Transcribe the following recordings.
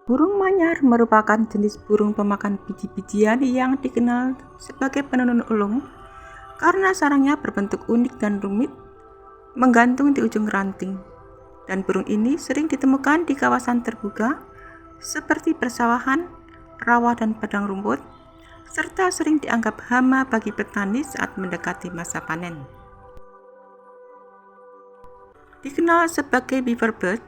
Burung manyar merupakan jenis burung pemakan biji-bijian yang dikenal sebagai penenun ulung karena sarangnya berbentuk unik dan rumit, menggantung di ujung ranting. Dan burung ini sering ditemukan di kawasan terbuka seperti persawahan, rawa dan padang rumput, serta sering dianggap hama bagi petani saat mendekati masa panen. Dikenal sebagai beaver bird,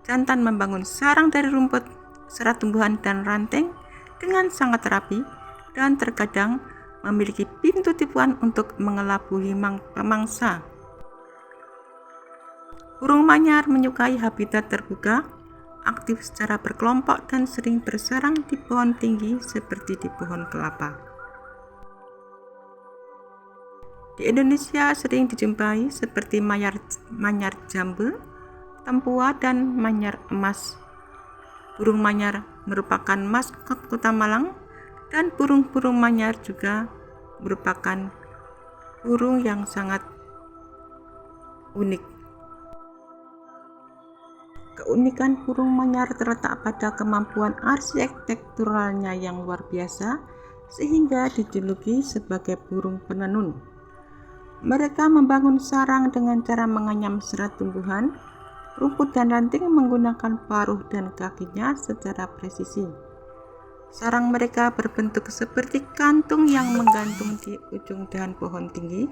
jantan membangun sarang dari rumput, serat tumbuhan dan ranting dengan sangat rapi dan terkadang memiliki pintu tipuan untuk mengelabui pemangsa. Burung manyar menyukai habitat terbuka, aktif secara berkelompok dan sering bersarang di pohon tinggi seperti di pohon kelapa. Di Indonesia sering dijumpai seperti manyar jambe, tempua, dan manyar emas. Burung manyar merupakan maskot Kota Malang, dan burung-burung manyar juga merupakan burung yang sangat unik. Keunikan burung manyar terletak pada kemampuan arsitekturalnya yang luar biasa, sehingga dijuluki sebagai burung penenun. Mereka membangun sarang dengan cara menganyam serat tumbuhan, rumput dan ranting menggunakan paruh dan kakinya secara presisi. Sarang mereka berbentuk seperti kantung yang menggantung di ujung dahan pohon tinggi.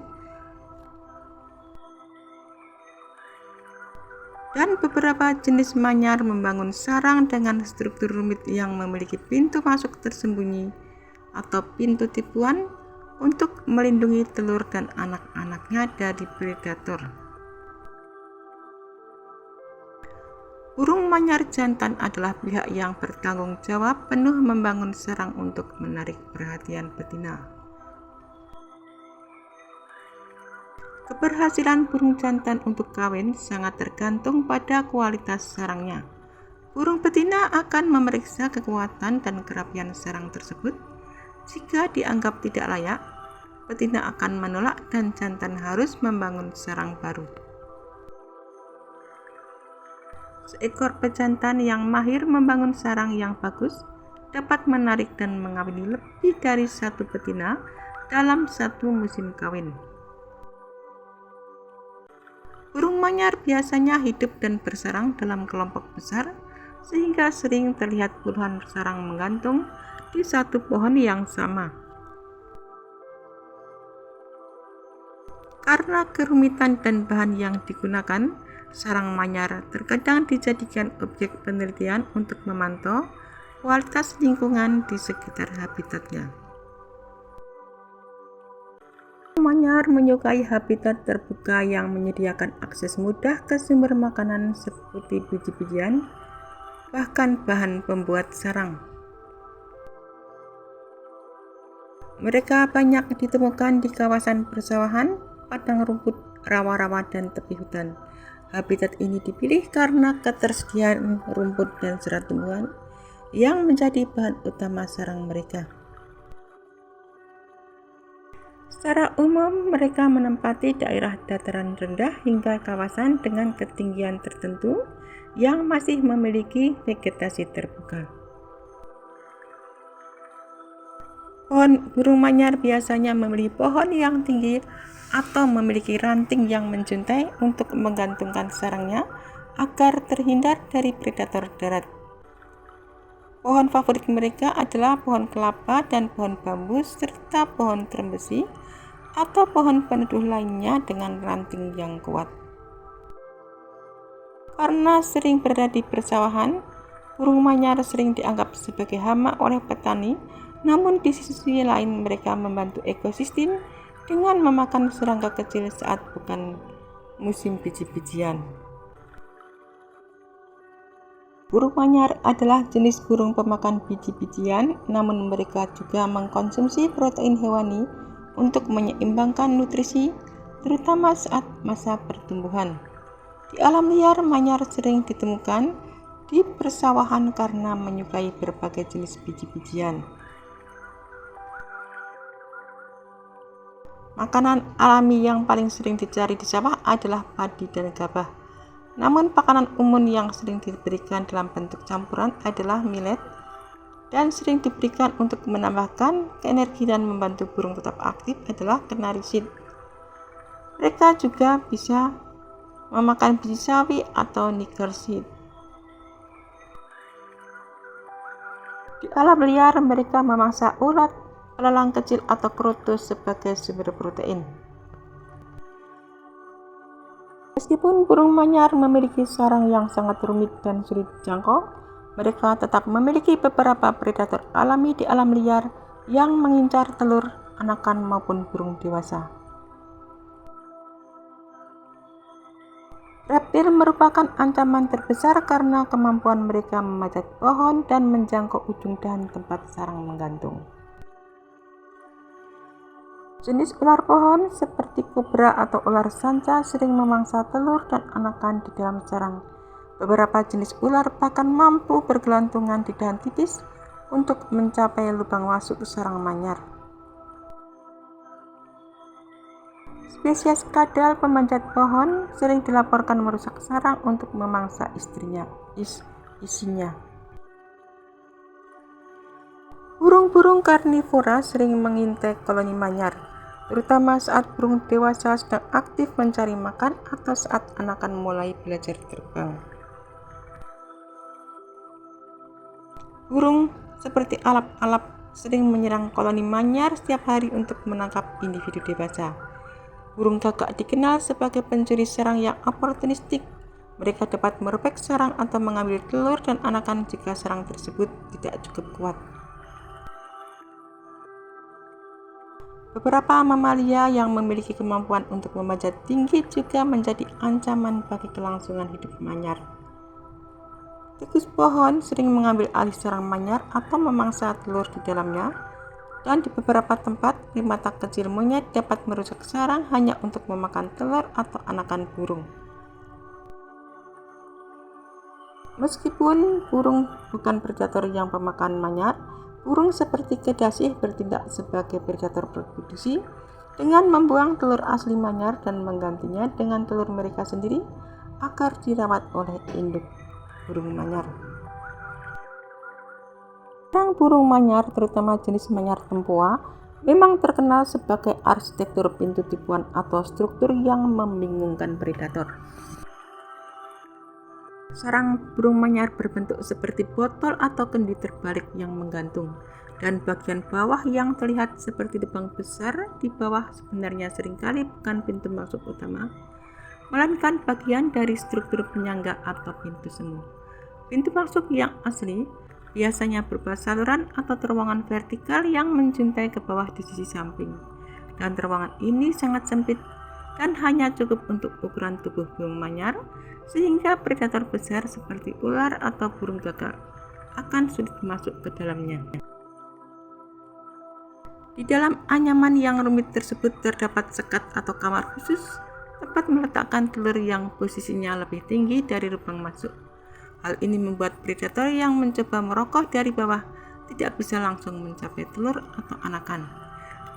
Dan beberapa jenis manyar membangun sarang dengan struktur rumit yang memiliki pintu masuk tersembunyi atau pintu tipuan untuk melindungi telur dan anak-anaknya dari predator. Burung manyar jantan adalah pihak yang bertanggung jawab penuh membangun sarang untuk menarik perhatian betina. Keberhasilan burung jantan untuk kawin sangat tergantung pada kualitas sarangnya. Burung betina akan memeriksa kekuatan dan kerapian sarang tersebut. Jika dianggap tidak layak, betina akan menolak dan jantan harus membangun sarang baru. Seekor pejantan yang mahir membangun sarang yang bagus dapat menarik dan mengawini lebih dari satu betina dalam satu musim kawin. Burung manyar biasanya hidup dan bersarang dalam kelompok besar, sehingga sering terlihat puluhan sarang menggantung di satu pohon yang sama. Karena kerumitan dan bahan yang digunakan, sarang manyar terkadang dijadikan objek penelitian untuk memantau kualitas lingkungan di sekitar habitatnya. Manyar menyukai habitat terbuka yang menyediakan akses mudah ke sumber makanan seperti biji-bijian, bahkan bahan pembuat sarang. Mereka banyak ditemukan di kawasan persawahan, padang rumput, rawa-rawa, dan tepi hutan. Habitat ini dipilih karena ketersediaan rumput dan serat tumbuhan yang menjadi bahan utama sarang mereka. Secara umum, mereka menempati daerah dataran rendah hingga kawasan dengan ketinggian tertentu yang masih memiliki vegetasi terbuka. Burung manyar biasanya memilih pohon yang tinggi atau memiliki ranting yang menjuntai untuk menggantungkan sarangnya agar terhindar dari predator darat. Pohon favorit mereka adalah pohon kelapa dan pohon bambu serta pohon trembesi atau pohon peneduh lainnya dengan ranting yang kuat. Karena sering berada di persawahan, burung manyar sering dianggap sebagai hama oleh petani. Namun di sisi lain mereka membantu ekosistem dengan memakan serangga kecil saat bukan musim biji-bijian. Burung manyar adalah jenis burung pemakan biji-bijian, namun mereka juga mengkonsumsi protein hewani untuk menyeimbangkan nutrisi, terutama saat masa pertumbuhan. Di alam liar, manyar sering ditemukan di persawahan karena menyukai berbagai jenis biji-bijian. Makanan alami yang paling sering dicari di sawah adalah padi dan gabah. Namun makanan umum yang sering diberikan dalam bentuk campuran adalah millet dan sering diberikan untuk menambahkan energi dan membantu burung tetap aktif adalah canary seed. Mereka juga bisa memakan biji sawi atau nigger seed. Di alam liar, mereka memangsa ulat, belalang kecil atau krotus sebagai sumber protein. Meskipun burung manyar memiliki sarang yang sangat rumit dan sulit dijangkau, mereka tetap memiliki beberapa predator alami di alam liar yang mengincar telur, anakan maupun burung dewasa. Reptil merupakan ancaman terbesar karena kemampuan mereka memanjat pohon dan menjangkau ujung dahan tempat sarang menggantung. Jenis ular pohon seperti kobra atau ular sanca sering memangsa telur dan anakan di dalam sarang. Beberapa jenis ular bahkan mampu bergelantungan di dahan tipis untuk mencapai lubang masuk sarang manyar. Spesies kadal pemanjat pohon sering dilaporkan merusak sarang untuk memangsa isinya. Burung-burung karnivora sering mengintai koloni manyar, terutama saat burung dewasa sedang aktif mencari makan atau saat anakan mulai belajar terbang. Burung seperti alap-alap sering menyerang koloni manyar setiap hari untuk menangkap individu dewasa. Burung gagak dikenal sebagai pencuri sarang yang oportunistik. Mereka dapat merobek sarang atau mengambil telur dan anakan jika sarang tersebut tidak cukup kuat. Beberapa mamalia yang memiliki kemampuan untuk memanjat tinggi juga menjadi ancaman bagi kelangsungan hidup manyar. Tikus pohon sering mengambil alih sarang manyar atau memangsa telur di dalamnya. Dan di beberapa tempat, primata kecil monyet dapat merusak sarang hanya untuk memakan telur atau anakan burung. Meskipun burung bukan predator yang pemakan manyar, burung seperti kedasih bertindak sebagai predator reproduksi dengan membuang telur asli manyar dan menggantinya dengan telur mereka sendiri agar dirawat oleh induk burung manyar. Sarang burung manyar, terutama jenis manyar tempoa, memang terkenal sebagai arsitektur pintu tipuan atau struktur yang membingungkan predator. Sarang burung manyar berbentuk seperti botol atau kendi terbalik yang menggantung, dan bagian bawah yang terlihat seperti lubang besar di bawah sebenarnya seringkali bukan pintu masuk utama, melainkan bagian dari struktur penyangga atau pintu semu. Pintu masuk yang asli biasanya berupa saluran atau terowongan vertikal yang menjuntai ke bawah di sisi samping, dan terowongan ini sangat sempit dan hanya cukup untuk ukuran tubuh burung manyar, sehingga predator besar seperti ular atau burung gagak akan sulit masuk ke dalamnya. Di dalam anyaman yang rumit tersebut terdapat sekat atau kamar khusus tempat meletakkan telur yang posisinya lebih tinggi dari lubang masuk. Hal ini membuat predator yang mencoba merogoh dari bawah tidak bisa langsung mencapai telur atau anakan.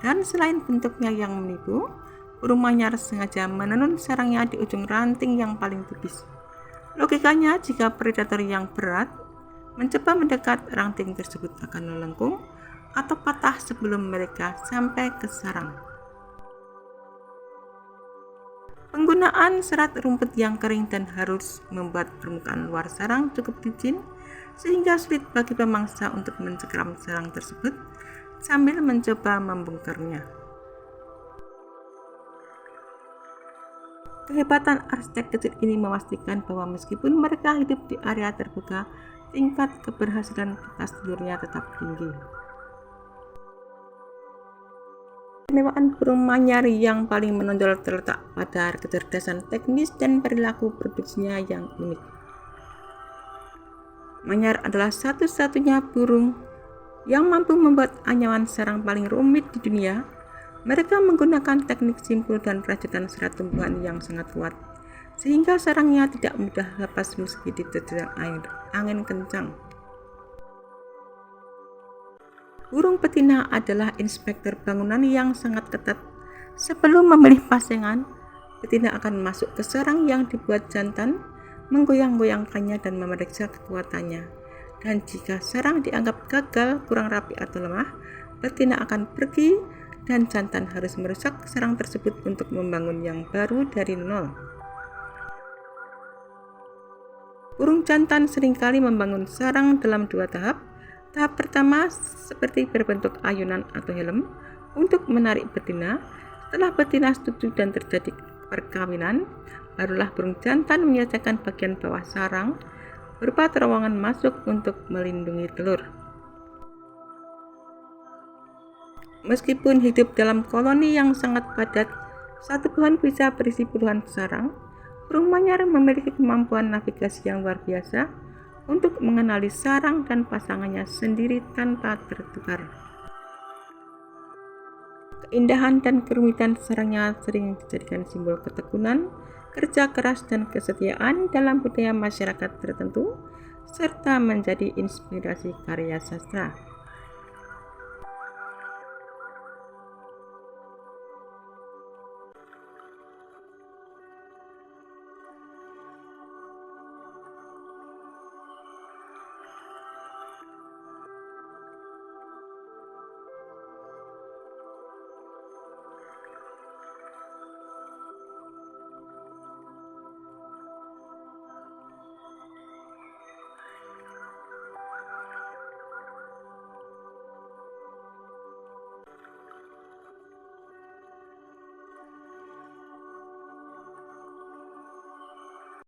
Dan selain bentuknya yang menipu, burung manyar sengaja menenun sarangnya di ujung ranting yang paling tipis. Logikanya, jika predator yang berat mencoba mendekat, ranting tersebut akan melengkung atau patah sebelum mereka sampai ke sarang. Penggunaan serat rumput yang kering dan halus membuat permukaan luar sarang cukup licin, sehingga sulit bagi pemangsa untuk mencengkeram sarang tersebut sambil mencoba membongkarnya. Kehebatan arsitek kecil ini memastikan bahwa meskipun mereka hidup di area terbuka, tingkat keberhasilan petas telurnya tetap tinggi. Keistimewaan burung manyar yang paling menonjol terletak pada kecerdasan teknis dan perilaku produksinya yang unik. Manyar adalah satu-satunya burung yang mampu membuat anyaman sarang paling rumit di dunia. Mereka menggunakan teknik simpul dan rajutan serat tumbuhan yang sangat kuat, sehingga sarangnya tidak mudah lepas meski diterjang angin kencang. Burung betina adalah inspektur bangunan yang sangat ketat. Sebelum memilih pasangan, betina akan masuk ke sarang yang dibuat jantan menggoyang-goyangkannya dan memeriksa kekuatannya. Dan jika sarang dianggap gagal, kurang rapi atau lemah, betina akan pergi dan jantan harus merusak sarang tersebut untuk membangun yang baru dari nol. Burung jantan seringkali membangun sarang dalam 2 tahap. Tahap pertama seperti berbentuk ayunan atau helm untuk menarik betina. Setelah betina setuju dan terjadi perkawinan, barulah burung jantan menyelesaikan bagian bawah sarang berupa terowongan masuk untuk melindungi telur. Meskipun hidup dalam koloni yang sangat padat, satu pohon bisa berisi puluhan sarang. Burung manyar memiliki kemampuan navigasi yang luar biasa untuk mengenali sarang dan pasangannya sendiri tanpa tertukar. Keindahan dan kerumitan sarangnya sering dijadikan simbol ketekunan, kerja keras dan kesetiaan dalam budaya masyarakat tertentu, serta menjadi inspirasi karya sastra.